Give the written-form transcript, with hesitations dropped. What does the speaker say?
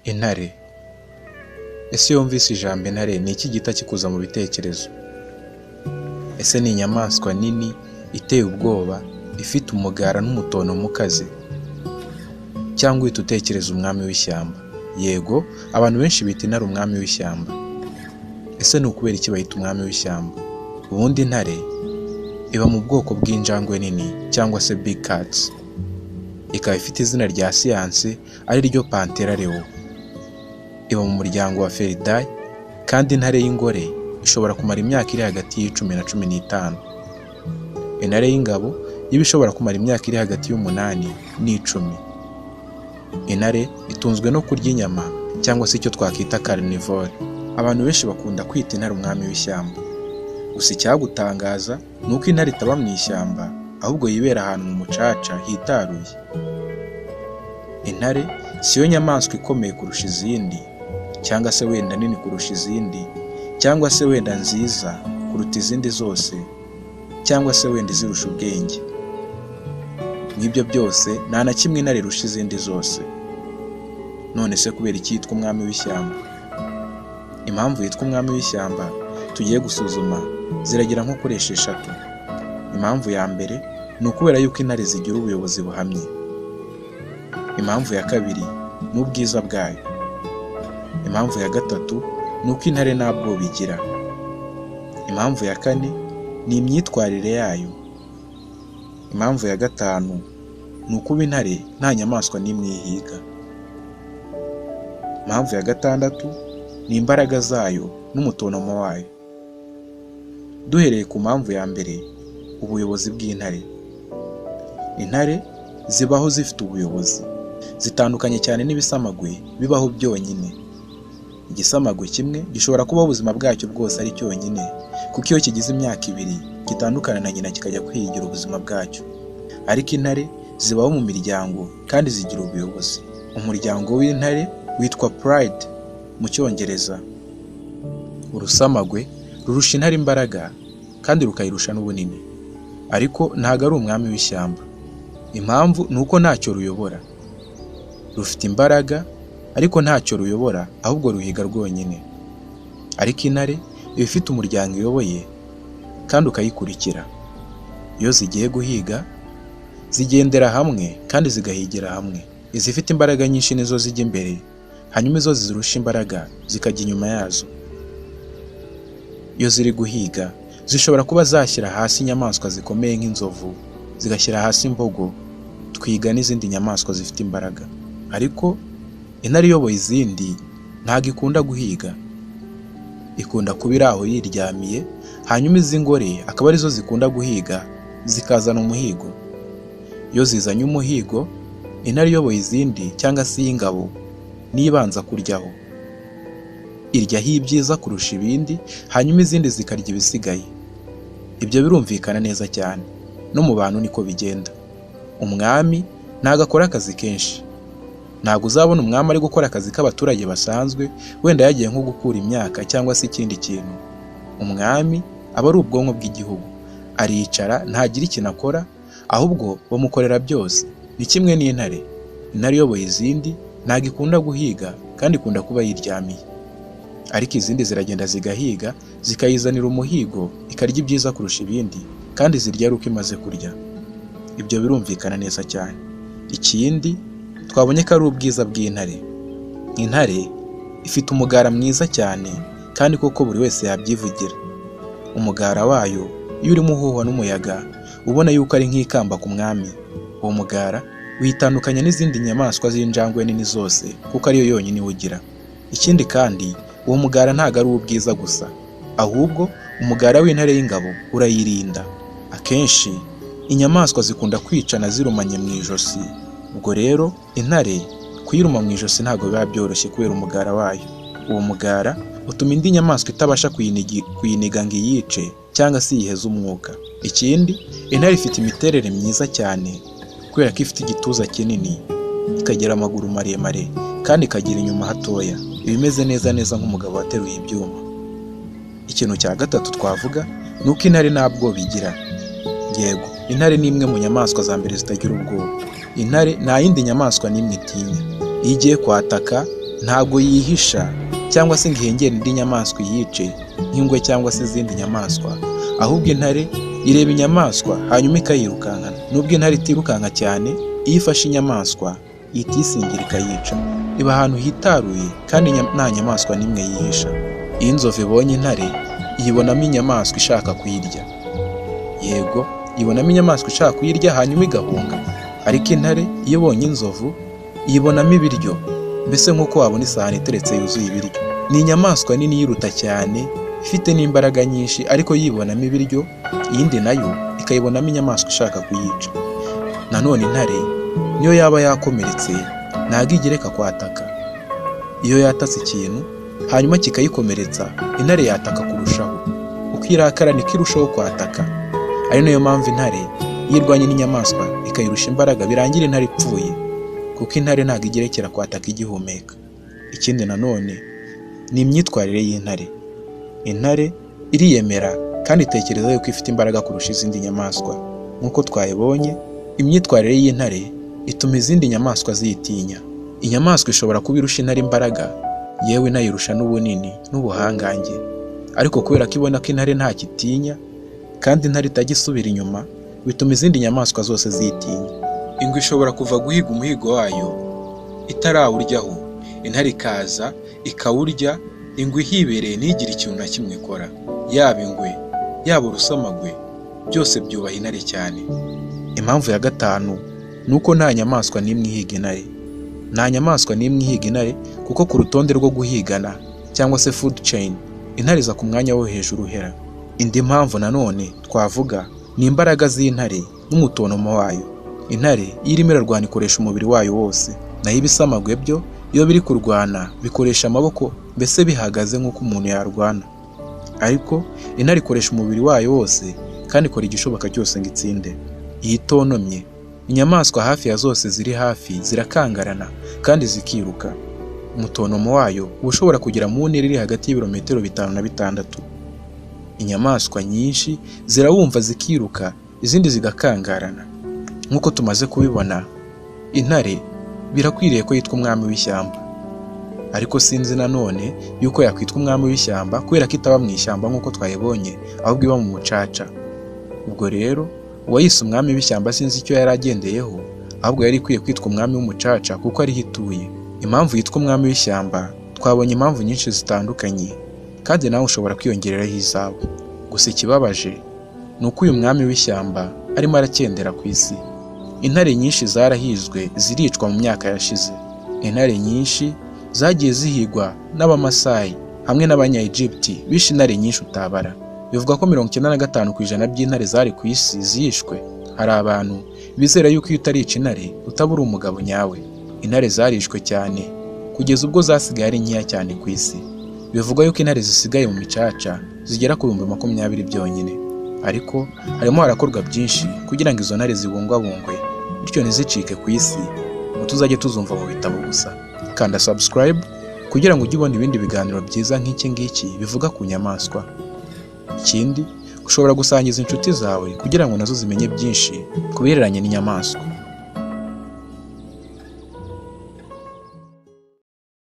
Intare. Ese iyo wumvise ijambo intare ni iki gihita kikuza mu bitekerezo? Ese ni inyamaswa nini, iteye ubwoba, ifite umugara n'umutono ukaze? Cyangwa uhita utekereza umwami w'ishyamba? Yego, abantu benshi bita intare umwami w'ishyamba. Ese ni ukubera iki bayita umwami w'ishyamba? Ubundi intare iba mu bwoko bw'injangwe nini cyangwa se big cats. Ikaba ifite izina rya siyansi ari ryo Panthera leo. Iba mu muryango wa Felidae, kandi intare y'ingore ishobora kumara imyaka iri hagati y'10 na 15. Intare y'ingabo iba ishobora kumara imyaka iri hagati y'8 n'10. Intare itunzwe no kurya inyama cyangwa se icyo twakita carnivore. Abantu benshi bakunda kwita intare umwami w'ishyamba. Gusa icyagutangaza ni uko intare itaba mu ishyamba, ahubwo yibera ahantu mu mucaca hitaruye. Intare siyo nyamaswa ikomeye kurusha izindi, cyangwa se wenda nini kurusha izindi, cyangwa se wenda nziza kuruta izindi zose, cyangwa se wenda izirusha ubwenge. N'ibyo byose nta na kimwe intare irusha izindi zose. None se kubera iki yitwa umwami w'ishyamba? Impamvu yitwa umwami w'ishyamba tugiye gusuzuma ziragira nko kuri 6. Impamvu ya mbere ni ukubera yuko intare zigira ubuyobozi buhamye. Impamvu ya kabiri ni ubwiza bwayo. Impamvu ya gatatu ni uko intare nta bwoba igira. Impamvu ya kane ni imyitwarire yayo. Impamvu ya gatanu ni ukuba intare nta nyamaswa n'imwe ihiga. Impamvu ya gatandatu ni imbaraga zayo n'umutonomo wayo. Duhereye ku mpamvu ya mbere, ubuyobozi bw'intare. Intare zibaho zifite ubuyobozi. Zitandukanye cyane n'ibisamagwe bibaho byonyine. Igisamagwe kimwe gishobora kubaho ubuzima bwacyo bwose ari cyonyine, kuko iyo kigize imyaka 2 gitandukana na nyina kikajya kwigira ubuzima bwacyo. Ariko intare zibaho mu miryango kandi zigira ubuyobozi. Umuryango w'intare witwa pride mu Cyongereza. Urusamagwe rurusha intare imbaraga kandi rukayirusha n'ubunini, ariko ntago ari umwami w'ishyamba. Impamvu ni uko ntacyo ruyobora. Rufite imbaraga ariko ntacyo ruyobora, ahubwo ruhiga rwonyine. Ariko intare iba ifite umuryango iyoboye kandi ukayikurikira. Iyo zigiye guhiga zigendera hamwe kandi zigahigira hamwe. Izifite imbaraga nyinshi nizo zijya imbere, hanyuma izo zirusha imbaraga zikajya inyuma yazo. Iyo ziri guhiga zishobora kuba zashyira hasi inyamaswa zikomeye nk'inzovu, zigashyira hasi imbogo, twiga n'izindi nyamaswa zifite imbaraga. Ariko intare iyoboye izindi ntabwo ikunda guhiga. Ikunda kuba iri aho yiryamiye, hanyuma izi ngore akaba arizo zikunda guhiga zikazana umuhigo. Iyo zizanye umuhigo, intare iyoboye izindi cyangwa se iy'ingabo niyo ibanza kuryaho. Iryaho ibyiza kurusha ibindi, hanyuma izindi zikarya ibisigaye. Ibyo birumvikana neza cyane. No mu bantu niko bigenda. Umwami ntabwo akora akazi kenshi. Ntabwo uzabona umwami ari gukora akazi k'abaturage basanzwe, wenda yagiye nko gukura imyaka cyangwa se ikindi kintu. Umwami aba ari ubwonko bw'igihugu. Aricara ntagira ikintu akora, ahubwo bamukorera byose. Ni kimwe n'intare. Intare iyoboye izindi ntabwo ikunda guhiga kandi ikunda kuba yiryamiye. Ariko izindi ziragenda zigahiga, zikayizanira umuhigo, ikarya ibyiza kurusha ibindi, kandi zirya ari uko imaze kurya. Ibyo birumvikana neza cyane. Ikindi twabonye ko ari ubwiza bw'intare. Intare ifite umugara mwiza cyane, kandi koko buri wese yabyivugira. Umugara wayo iyo urimo uhuhwa n'umuyaga ubona yuko ari nk'ikamba ku mwami. Uwo mugara witandukanya n'izindi nyamaswa z'injangwe nini zose, kuko ariyo yonyine iwugira. Ikindi kandi uwo mugara ntago ari ubwiza gusa, ahubwo umugara w'intare y'ingabo urayirinda. Akenshi inyamaswa zikunda kwicana zirumanye mu ijosi. Ubwo rero intare kuyiruma mu ijosi ntago biba byoroshye kubera umugara wayo. Uwo mugara utuma indi nyamaswa itabasha kuyiniga ngo iyice cyangwa se yiheze umwuka. Ikindi, intare ifite imiterere myiza cyane kubera ko ifite igituza kinini, ikagira amaguru maremare kandi ikagira inyuma hatoya, ibimeze neza nk'umugabo wateruye ibyuma. Ikintu cya gatatu twavuga ni uko intare nta bwoba igira. Yego, intare ni imwe mu nyamaswa za mbere zitagira ubwoba. Intare nta yindi nyamaswa n'imwe itinya. Iyo igiye kwataka ntabwo yihisha cyangwa se ngo ihengere indi nyamaswa yice nk'ingwe cyangwa se izindi nyamaswa, ahubwo intare ireba inyamaswa hanyuma ikayirukankana. Nubwo intare itirukanka cyane, iyo ifashe inyamaswa ihita iyisingira ikayica. Iba ahantu hitaruye kandi nta nyamaswa n'imwe yihisha. Iyo inzovu ibonye intare iyibonamo inyamaswa ishaka kuyirya. Yego, ibonamo inyamaswa ishaka kuyirya hanyuma igahunga, ariko intare iyo ibonye inzovu iyibonamo ibiryo, mbese nk'uko wabona isahani iteretse yuzuye ibiryo. Ni inyamaswa nini yiruta cyane, ifite n'imbaraga nyinshi, ariko yibonamo ibiryo, iyindi nayo ikayibonamo inyamaswa ishaka kuyica. Nanone intare niyo yaba yakomeretse ntabwo igereka kwataka. Iyo yatatse ikintu hanyuma kikayikomeretsa, intare yataka kurushaho. Uko irakara niko irushaho kwataka. Ari nayo mpamvu intare iyo irwanye n'inyamaswa ikayirusha imbaraga birangira intare ipfuye, kuko intare ntabwo igerekera kwataka igihumeka. Ikindi nanone ni imyitwarire y'intare. Intare iriyemera kandi itekereza yuko ifite imbaraga kurusha izindi nyamaswa. Nk'uko twayibonye, imyitwarire y'intare ituma izindi nyamaswa ziyitinya. Inyamaswa ishobora kuba irusha intare imbaraga, yewe inayirusha n'ubunini n'ubuhangange, ariko kubera ko ibona ko intare nta kitinya kandi intare itajya isubira inyuma, bituma izindi nyamaswa zose ziyitinya. Ingwe ishobora kuva guhiga umuhigo wayo itarawuryaho, intare ikaza ikawurya. Ingwe ihibereye ntigire ikintu na kimwe ikora. Yaba ingwe yaba urusamagwe byose byubaha intare cyane. Impamvu ya gatanu ni uko nta nyamaswa n'imwe ihiga intare. Nta nyamaswa n'imwe ihiga intare, kuko ku rutonde rwo guhigana cyangwa se food chain, intare iza ku mwanya wo hejuru uhera. Indi mpamvu nanone twavuga ni imbaraga z'intare n'umutonomo wayo. Intare iyo irimo irarwana ikoresha umubiri wayo wose, naho ibisamagwe byo iyo biri kurwana bikoresha amaboko, mbese bihagaze nk'uko umuntu yarwana. Ariko intare ikoresha umubiri wayo wose kandi ikora igishoboka cyose ngo itsinde. Iyo itonomye, inyamaswa hafi ya zose ziri hafi zirakangarana kandi zikiruka. Umutonomo wayo uba ushobora kugera mu ntera iri hagati y'ibirometero 5 na 6. Inyamaswa nyinshi zirawumva zikiruka, izindi zigakangarana. Nk'uko tumaze kubibona, intare birakwiriye ko yitwa umwami w'ishyamba, ariko sinzi nanone yuko yakwitwa umwami w'ishyamba kubera ko itaba mu ishyamba nk'uko twayibonye, ahubwo iba mu mucaca. Ubwo rero uwayise umwami w'ishyamba sinzi icyo yari agendeyeho, ahubwo yari ikwiye kwitwa umwami w'umucaca kuko ariho ituye. Impamvu yitwa umwami w'ishyamba, twabonye impamvu nyinshi zitandukanye, kandi nawe ushobora kwiyongereraho izawe. Gusa ikibabaje ni uko uyu mwami w'ishyamba arimo arakendera ku isi. Intare nyinshi zarahizwe ziricwa mu myaka yashize. Intare nyinshi zagiye zihigwa n'Abamasayi hamwe n'Abanya-Egypt bishe intare nyinshi utabara. Bivuga ko 95% by'intare zari ku isi zishwe. Hari abantu bizera yuko iyo utarica intare utaba uri umugabo nyawe. Intare zarishwe cyane kugeza ubwo zasigaye ari nkeya cyane ku isi. Bivuga yuko intare zisigaye mu micaca zigera ku 20,000 byonyine. Ariko harimo harakorwa byinshi kugira ngo izo ntare zibungwabungwe, bityo ntizicike ku isi ngo tuzajye tuzumva mu bitabo gusa. Kanda subscribe kugira ngo ujye ubona ibindi biganiro byiza nk'iki ngiki bivuga ku nyamaswa. Ikindi, ushobora gusangiza inshuti zawe kugira ngo nazo zimenye byinshi ku bihereranye n'inyamaswa.